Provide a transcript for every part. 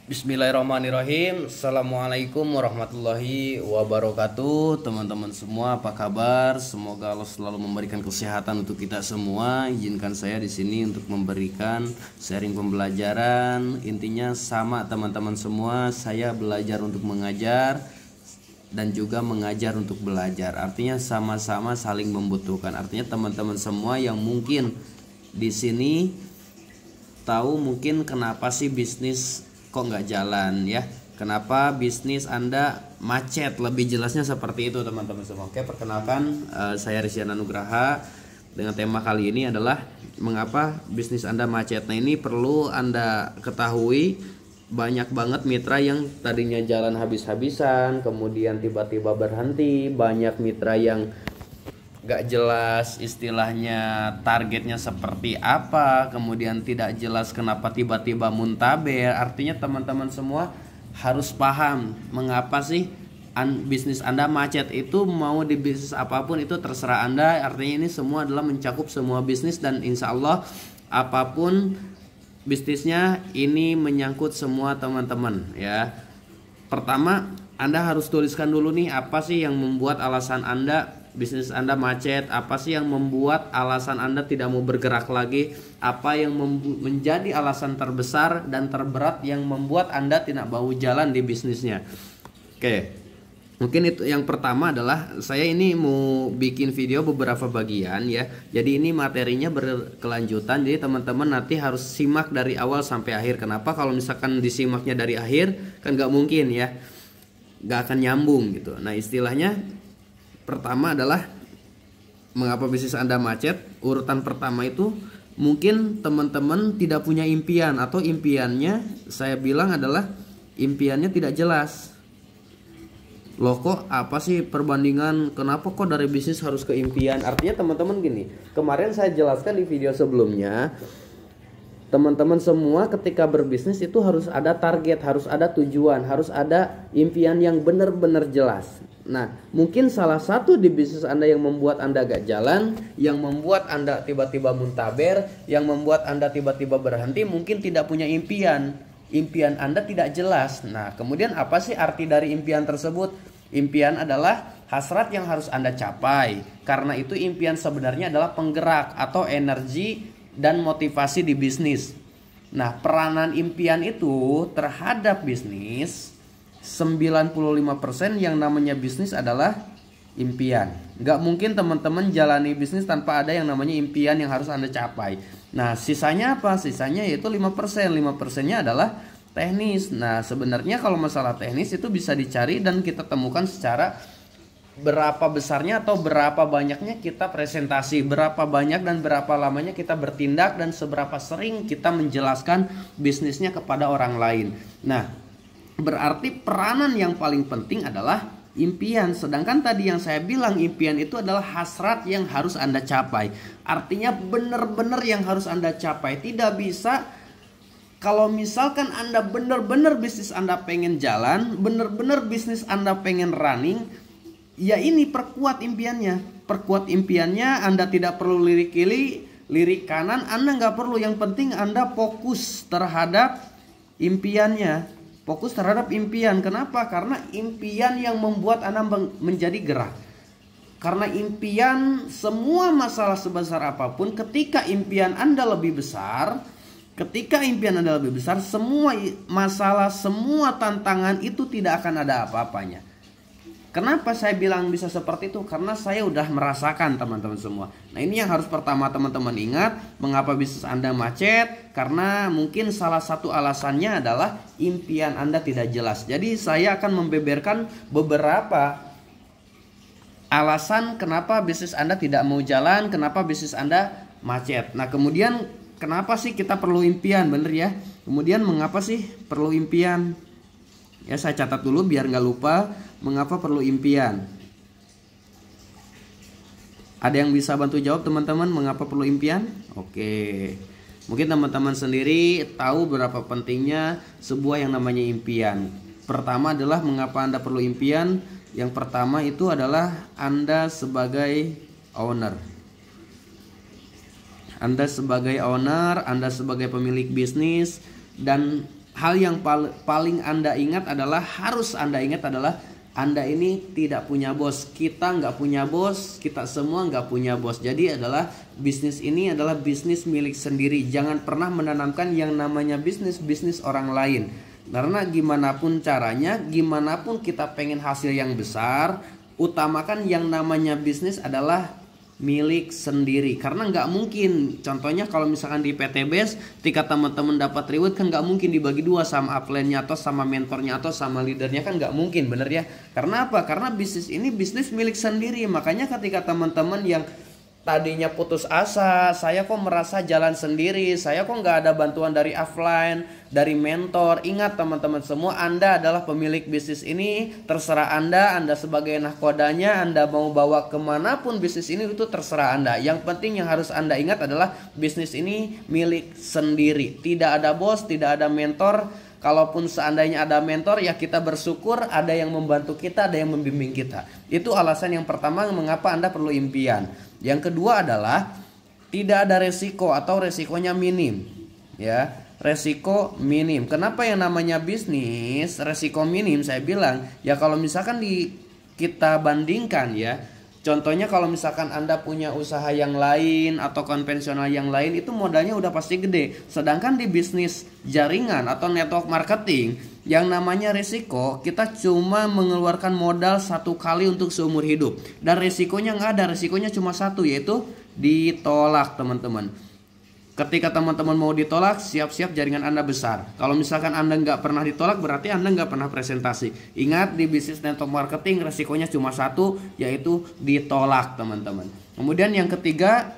Bismillahirrahmanirrahim. Assalamualaikum warahmatullahi wabarakatuh. Teman-teman semua, apa kabar? Semoga Allah selalu memberikan kesehatan untuk kita semua. Izinkan saya di sini untuk memberikan sharing pembelajaran. Intinya sama teman-teman semua, saya belajar untuk mengajar dan juga mengajar untuk belajar. Artinya sama-sama saling membutuhkan. Artinya teman-teman semua yang mungkin di sini tahu mungkin kenapa sih bisnis kok nggak jalan ya, kenapa bisnis Anda macet, lebih jelasnya seperti itu teman-teman semua. Oke, perkenalkan, saya Rizyan Anugraha. Dengan tema kali ini adalah mengapa bisnis Anda macet. Nah, ini perlu Anda ketahui, banyak banget mitra yang tadinya jalan habis-habisan kemudian tiba-tiba berhenti, banyak mitra yang gak jelas istilahnya targetnya seperti apa, kemudian tidak jelas kenapa tiba-tiba muntaber. Artinya teman-teman semua harus paham mengapa sih bisnis Anda macet. Itu mau di bisnis apapun itu terserah Anda. Artinya ini semua adalah mencakup semua bisnis, dan insya Allah apapun bisnisnya ini menyangkut semua teman-teman ya. Pertama, Anda harus tuliskan dulu nih, apa sih yang membuat alasan Anda bisnis Anda macet, apa sih yang membuat alasan Anda tidak mau bergerak lagi, apa yang menjadi alasan terbesar dan terberat yang membuat Anda tidak mau jalan di bisnisnya. Oke, mungkin itu yang pertama adalah saya ini mau bikin video beberapa bagian ya. Jadi ini materinya berkelanjutan, jadi teman-teman nanti harus simak dari awal sampai akhir. Kenapa? Kalau misalkan disimaknya dari akhir kan nggak mungkin ya, nggak akan nyambung gitu. Nah, istilahnya pertama adalah mengapa bisnis Anda macet. Urutan pertama itu mungkin teman-teman tidak punya impian, atau impiannya saya bilang adalah impiannya tidak jelas. Loh, kok apa sih perbandingan, kenapa kok dari bisnis harus ke impian? Artinya teman-teman gini, kemarin saya jelaskan di video sebelumnya, teman-teman semua ketika berbisnis itu harus ada target, harus ada tujuan, harus ada impian yang benar-benar jelas. Nah, mungkin salah satu di bisnis Anda yang membuat Anda gak jalan, yang membuat Anda tiba-tiba muntaber, yang membuat Anda tiba-tiba berhenti, mungkin tidak punya impian. Impian Anda tidak jelas. Nah, kemudian apa sih arti dari impian tersebut? Impian adalah hasrat yang harus Anda capai. Karena itu impian sebenarnya adalah penggerak atau energi dan motivasi di bisnis. Nah, peranan impian itu terhadap bisnis, 95% yang namanya bisnis adalah impian. Nggak mungkin teman-teman jalani bisnis tanpa ada yang namanya impian yang harus Anda capai. Nah, sisanya apa? Sisanya yaitu 5%. 5%-nya adalah teknis. Nah, sebenarnya kalau masalah teknis itu bisa dicari dan kita temukan secara berapa besarnya atau berapa banyaknya kita presentasi, berapa banyak dan berapa lamanya kita bertindak, dan seberapa sering kita menjelaskan bisnisnya kepada orang lain. Nah, berarti peranan yang paling penting adalah impian. Sedangkan tadi yang saya bilang impian itu adalah hasrat yang harus Anda capai. Artinya benar-benar yang harus Anda capai. Tidak bisa kalau misalkan Anda benar-benar bisnis Anda pengen jalan, benar-benar bisnis Anda pengen running, ya ini perkuat impiannya. Perkuat impiannya, Anda tidak perlu lirik kiri, lirik kanan, Anda nggak perlu. Yang penting Anda fokus terhadap impiannya. Fokus terhadap impian. Kenapa? Karena impian yang membuat Anda menjadi gerak. Karena impian, semua masalah sebesar apapun, ketika impian Anda lebih besar, semua masalah, semua tantangan itu tidak akan ada apa-apanya. Kenapa saya bilang bisa seperti itu? Karena saya udah merasakan teman-teman semua. Nah, ini yang harus pertama teman-teman ingat. Mengapa bisnis Anda macet? Karena mungkin salah satu alasannya adalah impian Anda tidak jelas. Jadi saya akan membeberkan beberapa alasan kenapa bisnis Anda tidak mau jalan, kenapa bisnis Anda macet. Nah, kemudian kenapa sih kita perlu impian? Bener ya? Kemudian mengapa sih perlu impian? Ya, saya catat dulu biar nggak lupa. Mengapa perlu impian? Ada yang bisa bantu jawab teman-teman, mengapa perlu impian? Oke, mungkin teman-teman sendiri tahu berapa pentingnya sebuah yang namanya impian. Pertama adalah mengapa Anda perlu impian. Yang pertama itu adalah Anda sebagai owner. Anda sebagai owner, Anda sebagai pemilik bisnis, dan hal yang paling Anda ingat adalah, harus Anda ingat adalah, Anda ini tidak punya bos. Kita nggak punya bos, kita semua nggak punya bos. Jadi adalah bisnis ini adalah bisnis milik sendiri. Jangan pernah menanamkan yang namanya bisnis orang lain. Karena gimana pun caranya, gimana pun kita pengen hasil yang besar, utamakan yang namanya bisnis adalah milik sendiri. Karena nggak mungkin, contohnya kalau misalkan di PTBS ketika teman-teman dapat reward kan nggak mungkin dibagi dua sama upline-nya atau sama mentornya atau sama leadernya, kan nggak mungkin, bener ya. Karena apa? Karena bisnis ini bisnis milik sendiri. Makanya ketika teman-teman yang tadinya putus asa, saya kok merasa jalan sendiri, saya kok nggak ada bantuan dari offline, dari mentor. Ingat teman-teman semua, Anda adalah pemilik bisnis ini. Terserah Anda sebagai nahkodanya, Anda mau bawa kemanapun bisnis ini itu terserah Anda. Yang penting yang harus Anda ingat adalah bisnis ini milik sendiri. Tidak ada bos, tidak ada mentor. Kalaupun seandainya ada mentor, ya kita bersyukur ada yang membantu kita, ada yang membimbing kita. Itu alasan yang pertama mengapa Anda perlu impian. Yang kedua adalah tidak ada resiko atau resikonya minim. Ya, resiko minim. Kenapa yang namanya bisnis resiko minim? Saya bilang ya kalau misalkan kita bandingkan ya. Contohnya kalau misalkan Anda punya usaha yang lain atau konvensional yang lain, itu modalnya udah pasti gede. Sedangkan di bisnis jaringan atau network marketing, yang namanya risiko, kita cuma mengeluarkan modal satu kali untuk seumur hidup. Dan risikonya nggak ada, risikonya cuma satu, yaitu ditolak teman-teman. Ketika teman-teman mau ditolak, siap-siap jaringan Anda besar. Kalau misalkan Anda nggak pernah ditolak, berarti Anda nggak pernah presentasi. Ingat, di bisnis network marketing resikonya cuma satu, yaitu ditolak teman-teman. Kemudian yang ketiga,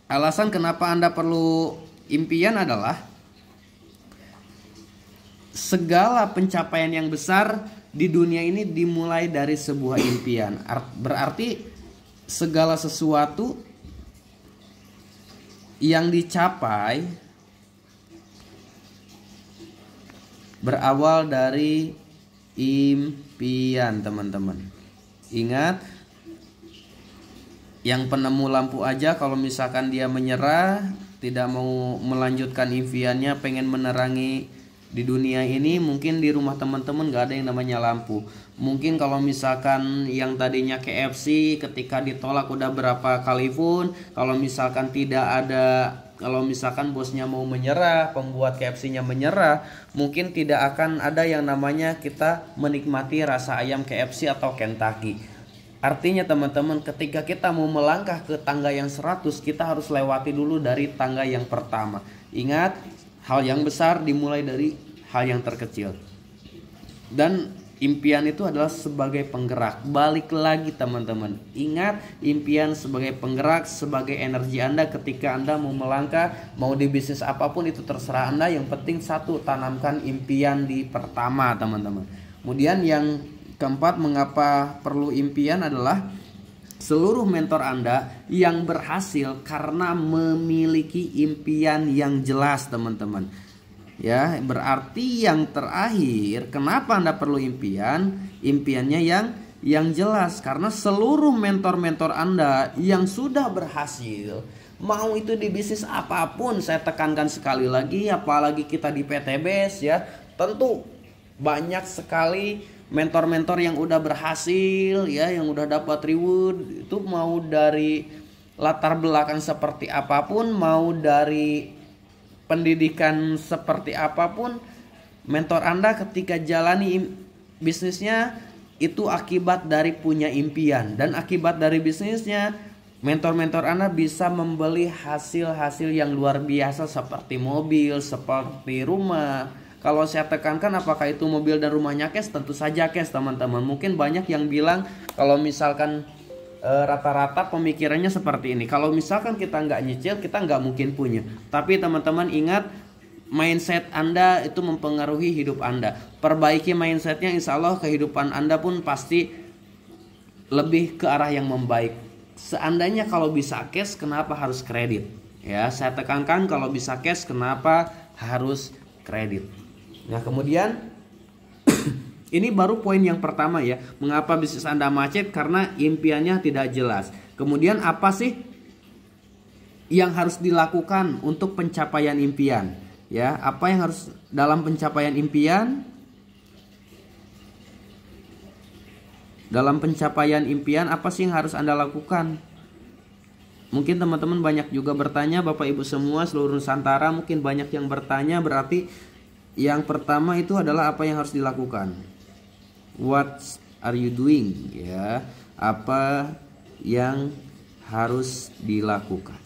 alasan kenapa Anda perlu impian adalah segala pencapaian yang besar di dunia ini dimulai dari sebuah impian. Berarti segala sesuatu yang dicapai berawal dari impian teman-teman. Ingat, yang penemu lampu aja kalau misalkan dia menyerah, tidak mau melanjutkan impiannya, pengen menerangi di dunia ini, mungkin di rumah teman-teman gak ada yang namanya lampu. Mungkin kalau misalkan yang tadinya KFC ketika ditolak udah berapa kali pun, kalau misalkan tidak ada, kalau misalkan bosnya mau menyerah, pembuat KFC-nya menyerah, mungkin tidak akan ada yang namanya kita menikmati rasa ayam KFC atau Kentucky. Artinya teman-teman, ketika kita mau melangkah ke tangga yang 100, kita harus lewati dulu dari tangga yang pertama. Ingat, hal yang besar dimulai dari hal yang terkecil. Dan impian itu adalah sebagai penggerak. Balik lagi teman-teman, ingat, impian sebagai penggerak, sebagai energi Anda ketika Anda mau melangkah, mau di bisnis apapun itu terserah Anda. Yang penting satu, tanamkan impian di pertama teman-teman. Kemudian yang keempat, mengapa perlu impian adalah seluruh mentor Anda yang berhasil karena memiliki impian yang jelas teman-teman. Ya, berarti yang terakhir, kenapa Anda perlu impian? Impiannya yang jelas, karena seluruh mentor-mentor Anda yang sudah berhasil, mau itu di bisnis apapun, saya tekankan sekali lagi, apalagi kita di PTBS ya, tentu banyak sekali mentor-mentor yang udah berhasil ya, yang udah dapat reward, itu mau dari latar belakang seperti apapun, mau dari pendidikan seperti apapun, mentor Anda ketika jalani bisnisnya itu akibat dari punya impian, dan akibat dari bisnisnya mentor-mentor Anda bisa membeli hasil-hasil yang luar biasa seperti mobil, seperti rumah. Kalau saya tekankan, apakah itu mobil dan rumahnya cash? Tentu saja cash teman-teman. Mungkin banyak yang bilang kalau misalkan rata-rata pemikirannya seperti ini, kalau misalkan kita nggak nyicil, kita nggak mungkin punya. Tapi teman-teman ingat, mindset Anda itu mempengaruhi hidup Anda. Perbaiki mindsetnya, insya Allah kehidupan Anda pun pasti lebih ke arah yang membaik. Seandainya kalau bisa cash, kenapa harus kredit? Ya, saya tekankan, kalau bisa cash, kenapa harus kredit? Nah kemudian ini baru poin yang pertama ya. Mengapa bisnis Anda macet? Karena impiannya tidak jelas. Kemudian apa sih yang harus dilakukan untuk pencapaian impian? Ya, apa yang harus dalam pencapaian impian? Dalam pencapaian impian apa sih yang harus Anda lakukan? Mungkin teman-teman banyak juga bertanya, Bapak Ibu semua seluruh Nusantara mungkin banyak yang bertanya, berarti yang pertama itu adalah apa yang harus dilakukan. What are you doing? Ya, apa yang harus dilakukan?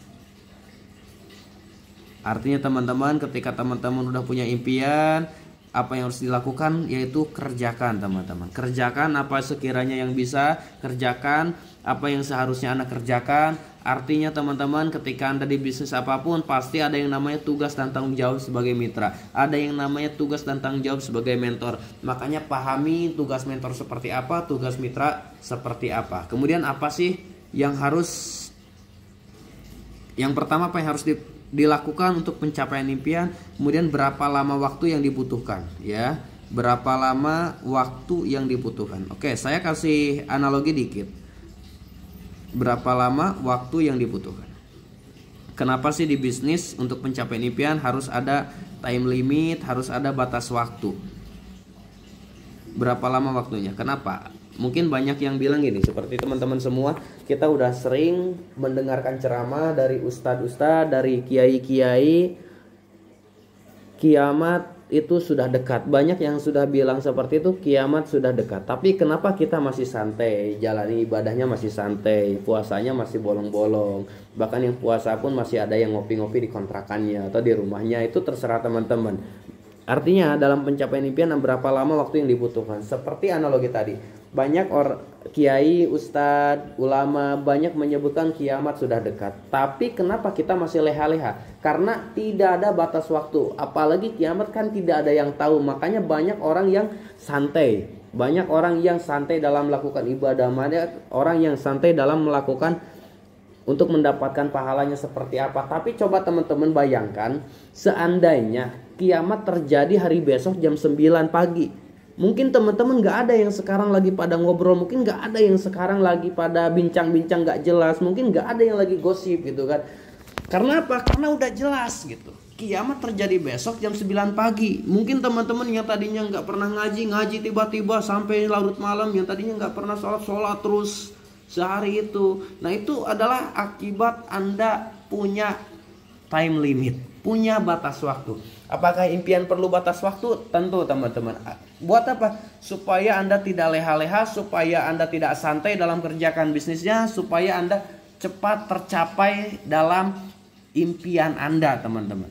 Artinya teman-teman, ketika teman-teman udah punya impian, apa yang harus dilakukan yaitu kerjakan teman-teman. Kerjakan apa sekiranya yang bisa, kerjakan apa yang seharusnya Anda kerjakan. Artinya teman-teman, ketika Anda di bisnis apapun pasti ada yang namanya tugas dan tanggung jawab sebagai mitra, ada yang namanya tugas dan tanggung jawab sebagai mentor. Makanya pahami tugas mentor seperti apa, tugas mitra seperti apa. Kemudian apa sih yang harus, yang pertama apa yang harus dilakukan untuk pencapaian impian, kemudian berapa lama waktu yang dibutuhkan, ya, berapa lama waktu yang dibutuhkan. Oke, saya kasih analogi dikit. Berapa lama waktu yang dibutuhkan? Kenapa sih di bisnis untuk pencapaian impian harus ada time limit, harus ada batas waktu? Berapa lama waktunya? Kenapa? Mungkin banyak yang bilang gini, seperti teman-teman semua, kita udah sering mendengarkan ceramah dari ustadz-ustadz, dari kiai-kiai, kiamat itu sudah dekat. Banyak yang sudah bilang seperti itu, kiamat sudah dekat. Tapi kenapa kita masih santai, jalani ibadahnya masih santai, puasanya masih bolong-bolong. Bahkan yang puasa pun masih ada yang ngopi-ngopi di kontrakannya atau di rumahnya. Itu terserah teman-teman. Artinya dalam pencapaian impian berapa lama waktu yang dibutuhkan? Seperti analogi tadi, banyak kiai, ustadz, ulama banyak menyebutkan kiamat sudah dekat. Tapi kenapa kita masih leha-leha? Karena tidak ada batas waktu. Apalagi kiamat kan tidak ada yang tahu. Makanya banyak orang yang santai. Banyak orang yang santai dalam melakukan ibadah. Banyak orang yang santai dalam melakukan untuk mendapatkan pahalanya seperti apa. Tapi coba teman-teman bayangkan, seandainya kiamat terjadi hari besok jam 9 pagi. Mungkin teman-teman gak ada yang sekarang lagi pada ngobrol. Mungkin gak ada yang sekarang lagi pada bincang-bincang gak jelas. Mungkin gak ada yang lagi gosip gitu kan. Karena apa? Karena udah jelas gitu. Kiamat terjadi besok jam 9 pagi. Mungkin teman-teman yang tadinya gak pernah ngaji tiba-tiba sampai larut malam. Yang tadinya gak pernah sholat terus sehari itu. Nah, itu adalah akibat Anda punya time limit, punya batas waktu. Apakah impian perlu batas waktu? Tentu teman-teman. Buat apa? Supaya Anda tidak leha-leha, supaya Anda tidak santai dalam kerjakan bisnisnya, supaya Anda cepat tercapai dalam impian Anda, teman-teman.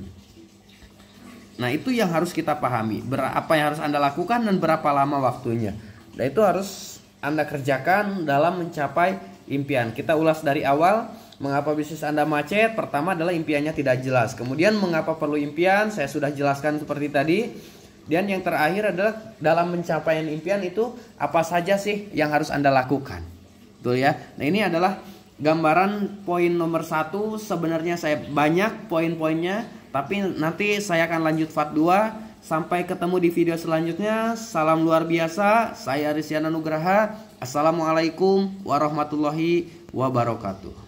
Nah, itu yang harus kita pahami. Apa yang harus Anda lakukan dan berapa lama waktunya. Nah, itu harus Anda kerjakan dalam mencapai impian. Kita ulas dari awal. Mengapa bisnis Anda macet? Pertama adalah impiannya tidak jelas. Kemudian mengapa perlu impian? Saya sudah jelaskan seperti tadi. Dan yang terakhir adalah dalam pencapaian impian itu apa saja sih yang harus Anda lakukan? Betul ya. Nah, ini adalah gambaran poin nomor 1. Sebenarnya saya banyak poin-poinnya, tapi nanti saya akan lanjut part 2. Sampai ketemu di video selanjutnya. Salam luar biasa. Saya Rizyan Nugraha. Assalamualaikum warahmatullahi wabarakatuh.